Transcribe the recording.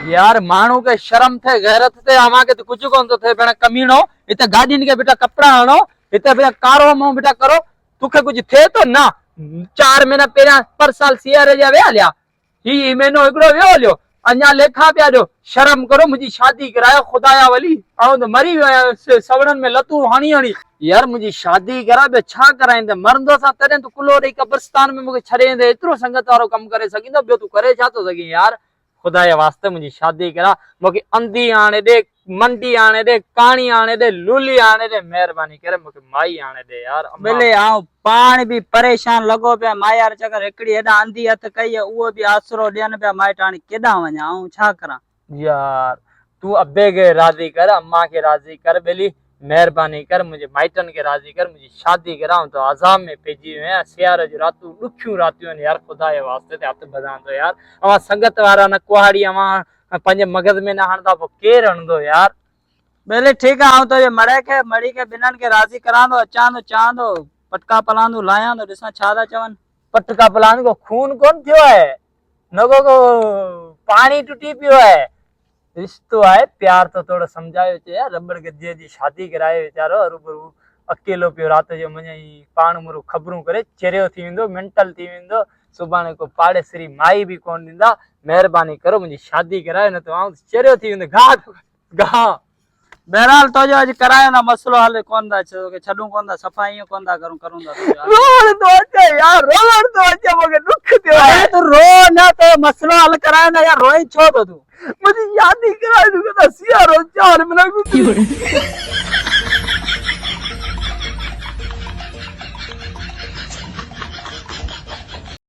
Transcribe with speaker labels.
Speaker 1: यार मानू के शर्म थे गैरत थे आमा के तो कुछ कोन तो थे बेटा कमीनो इते गाड़ी के बेटा कपड़ा आनो इते बेटा कारो मो बेटा करो तुखे कुछ थे तो ना 4 महीना पहला पर साल सियारे जा वे हलिया ही महीनो एकड़ो वे लियो अन्या लेखा पिया जो शर्म करो मुझी शादी करायो खुदाया वली आऊं तो मरी सवणन में लतू हाणी हाणी यार मुझी शादी करा बे छा कराइंदे मरंदो सा तने तो कुलो रे कब्रिस्तान में मुके छड़ेंदे इतरो संगत वारो कम करे सकिंदो बे तू करे छा तो सकी यार खुदा ये वास्ते मुझी शादी करा मुके अंधी आने दे मंडी आने दे कानी आने दे लूली आने दे मेहरबानी करे मुके माई आने दे यार
Speaker 2: बेले आओ पान भी परेशान लगो पे मायार चकर एकड़ी एडा आंधी हथ कई वो भी आसरो देन पे माई टाणी केडा वणा आऊं छा करा
Speaker 1: यार तू अब्बे के राजी कर अम्मा के राजी कर बेली मेहरबानी कर मुझे माइटन के राजी कर मुझे शादी कराऊं तो आजाम में पेजी हुए सियार जो रातू दुखियूं रातियों यार खुदा ये वास्ते ते हथ बधान तो यार अवा संगत वारा न कुहाड़ी अवा पंजे मगज में न हणदा पो केर हणदो यार
Speaker 2: बेले ठीक है आऊं तो ये मड़ी के बिनन के राजी करांदो अचांदो चांदो पटका पलांदो लायांदो दिसा छादा चवन
Speaker 1: पटका पलान को खून कौन थियो है नगो को पानी टूटी पियो है रिश्तो है प्यार तो थोड़ा समझायो चे यार रबड़ गद्दे जी शादी करायो बेचारो अरुबरु अकेलो पियो रात जो मने पाण मुरु खबरू करे चेरियो थी विंदो मेंटल थी विंदो सुबाने को पाड़े श्री माई भी कोन दिंदा मेहरबानी करो मुझे शादी करायो न तो आऊं चेरियो थी विंदो गा
Speaker 2: बहरहाल तो जो आज करायो ना मसलो हल कोन दा छो के छडू कोन दा सफाई कोन दा करूं दा
Speaker 1: रोड तो अच्छा यार रोड तो अच्छा मगे दुख थियो
Speaker 2: अरे तू रो ना तो मसलो हल करायो ना यार रोई छो तो तू
Speaker 1: मुझे शादी करा दूंगा तो सिया रो 4 महीना